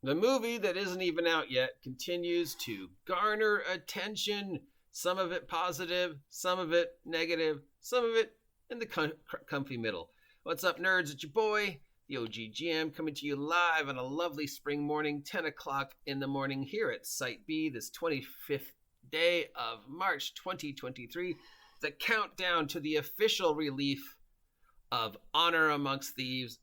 The movie that isn't even out yet continues to garner attention. Some of it positive, some of it negative, some of it in the comfy middle. What's up, nerds? It's your boy, the OG GM, coming to you live on a lovely spring morning, 10 o'clock in the morning here at Site B, this 25th day of March 2023. The countdown to the official release of Honor Amongst Thieves,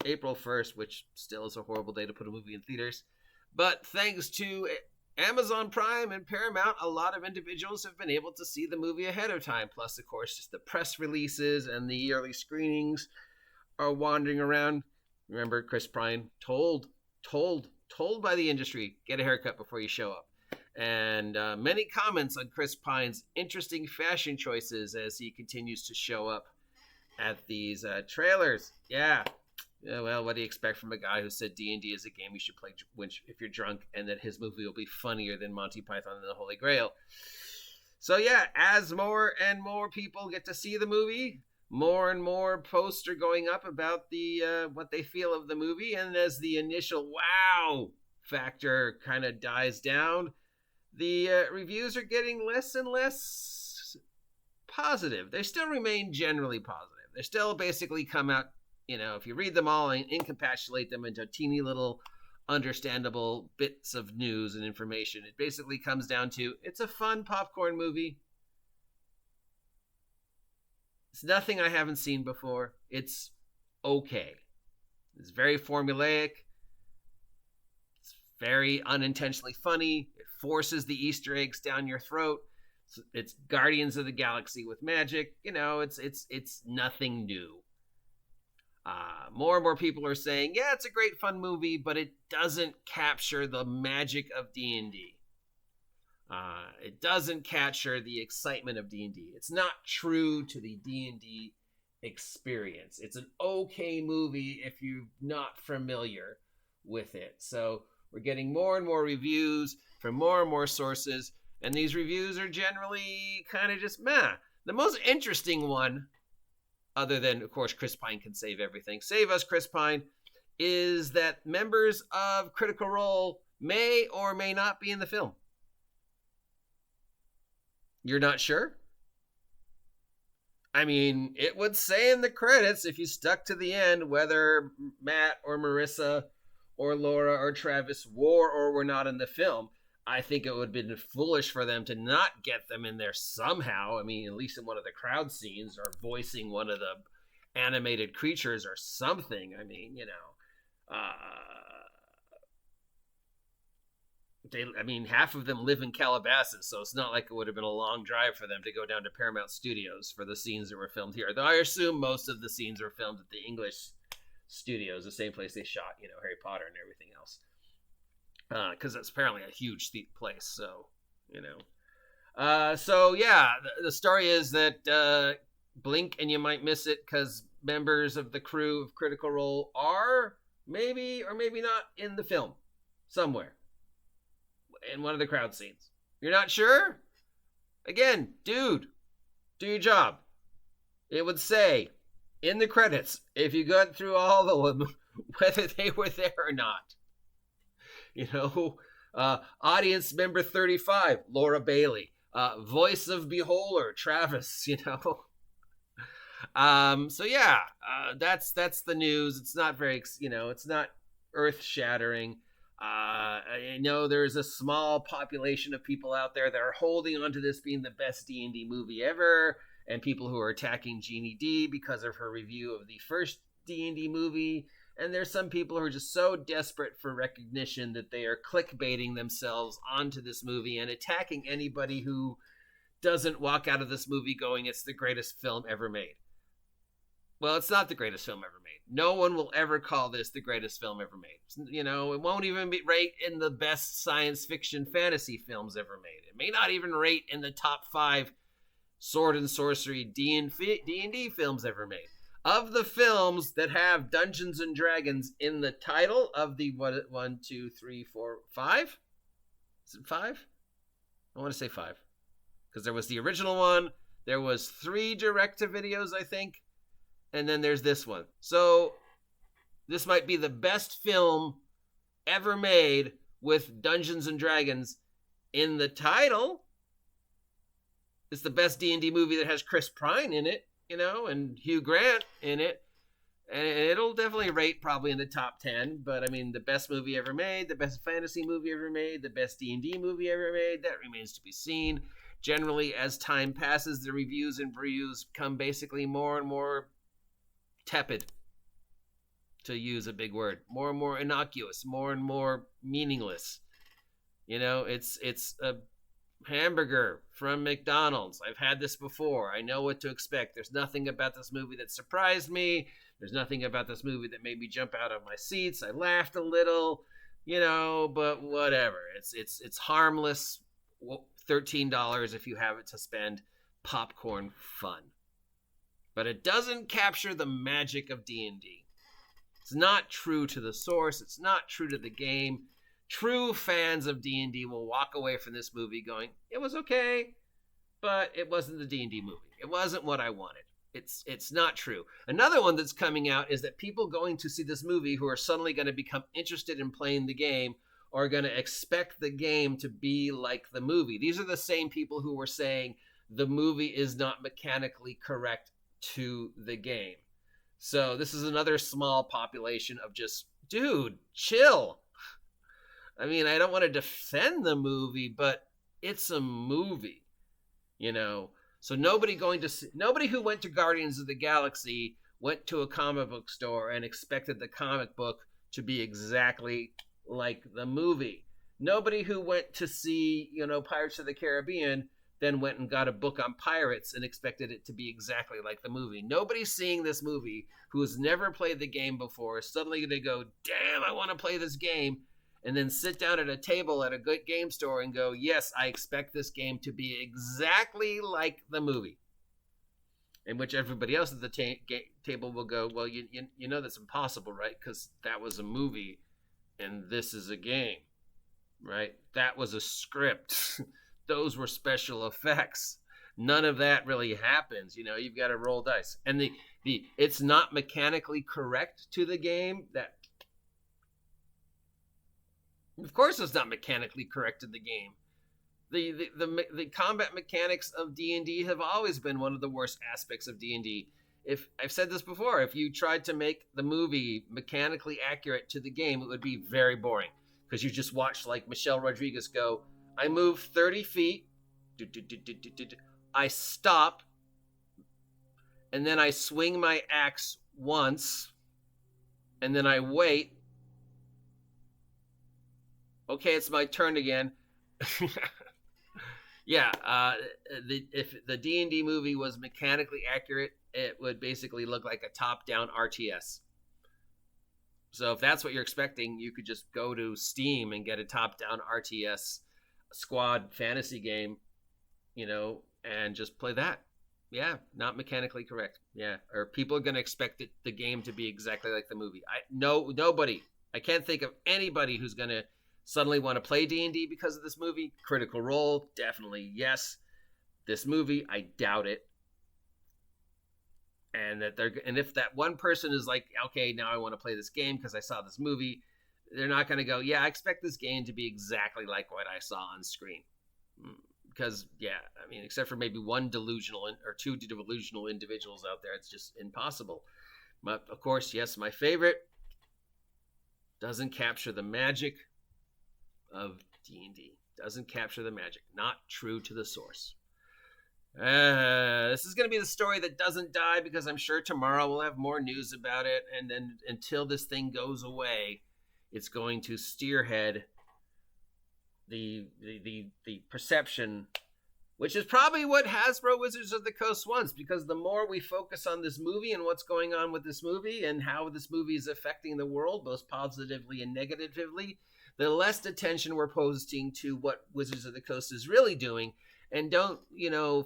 April 1st, which still is a horrible day to put a movie in theaters. But thanks to Amazon Prime and Paramount, a lot of individuals have been able to see the movie ahead of time. Plus, of course, just the press releases and the early screenings are wandering around. Remember, Chris Pine told by the industry, get a haircut before you show up. And many comments on Chris Pine's interesting fashion choices as he continues to show up at these trailers. Yeah, well, what do you expect from a guy who said D&D is a game you should play if you're drunk, and that his movie will be funnier than Monty Python and the Holy Grail? So yeah, as more and more people get to see the movie, more and more posts are going up about the what they feel of the movie, and as the initial wow factor kind of dies down, the reviews are getting less and less positive. They still remain generally positive. They still basically come out, if you read them all and encapsulate them into teeny little understandable bits of news and information, it basically comes down to, it's a fun popcorn movie. It's nothing I haven't seen before. It's okay. It's very formulaic. It's very unintentionally funny. It forces the Easter eggs down your throat. It's Guardians of the Galaxy with magic. It's nothing new. More and more people are saying, yeah, it's a great fun movie, but it doesn't capture the magic of D&D. It doesn't capture the excitement of D&D. It's not true to the D&D experience. It's an okay movie if you're not familiar with it. So we're getting more and more reviews from more and more sources, and these reviews are generally kind of just meh. The most interesting one, other than, of course, Chris Pine can save everything. Save us, Chris Pine. Is that members of Critical Role may or may not be in the film. You're not sure? I mean, it would say in the credits, if you stuck to the end, whether Matt or Marissa or Laura or Travis were or were not in the film. I think it would have been foolish for them to not get them in there somehow. I mean, at least in one of the crowd scenes, or voicing one of the animated creatures or something. I mean, half of them live in Calabasas, so it's not like it would have been a long drive for them to go down to Paramount Studios for the scenes that were filmed here. Though I assume most of the scenes were filmed at the English studios, the same place they shot, Harry Potter and everything else. Because it's apparently a huge place, so, the story is that blink and you might miss it because members of the crew of Critical Role are maybe or maybe not in the film somewhere in one of the crowd scenes. You're not sure? Again, dude, do your job. It would say in the credits, if you got through all of them, whether they were there or not. Audience member 35, Laura Bailey. Voice of Beholder, Travis, that's the news. It's not very, it's not earth-shattering. I know there's a small population of people out there that are holding on to this being the best D&D movie ever, and people who are attacking Ginny D because of her review of the first D&D movie. And there's some people who are just so desperate for recognition that they are clickbaiting themselves onto this movie and attacking anybody who doesn't walk out of this movie going, it's the greatest film ever made. Well, it's not the greatest film ever made. No one will ever call this the greatest film ever made. It won't even be rate in the best science fiction fantasy films ever made. It may not even rate in the top 5 sword and sorcery D&D films ever made. Of the films that have Dungeons and Dragons in the title of the 5? Is it 5? I want to say 5. Because there was the original one. There was 3 direct-to-videos, I think. And then there's this one. So this might be the best film ever made with Dungeons and Dragons in the title. It's the best D&D movie that has Chris Pine in it, and Hugh Grant in it. And it'll definitely rate probably in the top 10. But, I mean, the best movie ever made, the best fantasy movie ever made, the best D&D movie ever made, that remains to be seen. Generally, as time passes, the reviews and reviews become basically more and more tepid, to use a big word. More and more innocuous, more and more meaningless. It's a hamburger from McDonald's. I've had this before. I know what to expect. There's nothing about this movie that surprised me. There's nothing about this movie that made me jump out of my seats. I laughed a little, but whatever. It's harmless. $13 if you have it to spend. Popcorn fun. But it doesn't capture the magic of D&D. It's not true to the source. It's not true to the game. True fans of D&D will walk away from this movie going, it was okay, but it wasn't the D&D movie. It wasn't what I wanted. It's not true. Another one that's coming out is that people going to see this movie who are suddenly going to become interested in playing the game are going to expect the game to be like the movie. These are the same people who were saying the movie is not mechanically correct to the game. So this is another small population of just, dude, chill. I mean, I don't want to defend the movie, but it's a movie, So nobody who went to Guardians of the Galaxy went to a comic book store and expected the comic book to be exactly like the movie. Nobody who went to see, Pirates of the Caribbean then went and got a book on pirates and expected it to be exactly like the movie. Nobody seeing this movie who has never played the game before is suddenly going to go, damn, I want to play this game, and then sit down at a table at a good game store and go, yes, I expect this game to be exactly like the movie. In which everybody else at the table will go, well, you know that's impossible, right? Because that was a movie and this is a game, right? That was a script. Those were special effects. None of that really happens. You've got to roll dice. And the it's not mechanically correct to the game. That, of course, it's not mechanically correct to the game. The combat mechanics of D&D have always been one of the worst aspects of D&D. If I've said this before, if you tried to make the movie mechanically accurate to the game, it would be very boring, because you just watched like Michelle Rodriguez go, I move 30 feet, I stop, and then I swing my axe once, and then I wait. Okay, it's my turn again. Yeah, if the D&D movie was mechanically accurate, it would basically look like a top-down RTS. So if that's what you're expecting, you could just go to Steam and get a top-down RTS squad fantasy game, and just play that. Yeah, not mechanically correct. Yeah, or people are going to expect the game to be exactly like the movie. Nobody. I can't think of anybody who's going to suddenly want to play D&D because of this movie. Critical Role, definitely yes. This movie, I doubt it. And if that one person is like, okay, now I want to play this game because I saw this movie, they're not going to go, yeah, I expect this game to be exactly like what I saw on screen. Because, yeah, I mean, except for maybe one delusional or two delusional individuals out there, it's just impossible. But, of course, yes, my favorite doesn't capture the magic of D&D. Doesn't capture the magic. Not true to the source. This is going to be the story that doesn't die, because I'm sure tomorrow we'll have more news about it. And then until this thing goes away, it's going to steerhead the perception, which is probably what Hasbro Wizards of the Coast wants, because the more we focus on this movie and what's going on with this movie and how this movie is affecting the world, both positively and negatively, the less attention we're posting to what Wizards of the Coast is really doing. And don't,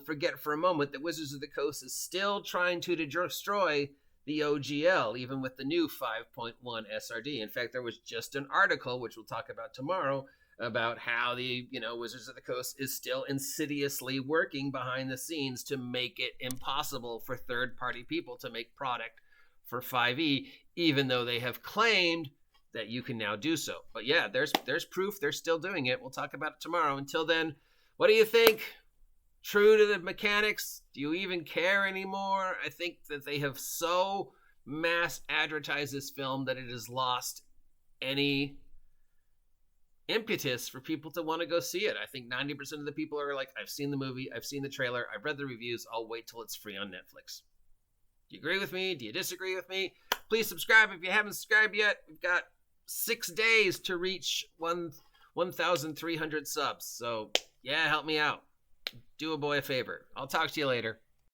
forget for a moment that Wizards of the Coast is still trying to destroy the OGL, even with the new 5.1 SRD. In fact, there was just an article, which we'll talk about tomorrow, about how the, Wizards of the Coast is still insidiously working behind the scenes to make it impossible for third-party people to make product for 5e, even though they have claimed that you can now do so. But yeah, there's proof they're still doing it. We'll talk about it tomorrow. Until then, what do you think? True to the mechanics? Do you even care anymore? I think that they have so mass advertised this film that it has lost any impetus for people to want to go see it. I think 90% of the people are like, I've seen the movie, I've seen the trailer, I've read the reviews, I'll wait till it's free on Netflix. Do you agree with me? Do you disagree with me? Please subscribe if you haven't subscribed yet. We've got 6 days to reach 1,300 subs. So yeah, help me out. Do a boy a favor. I'll talk to you later.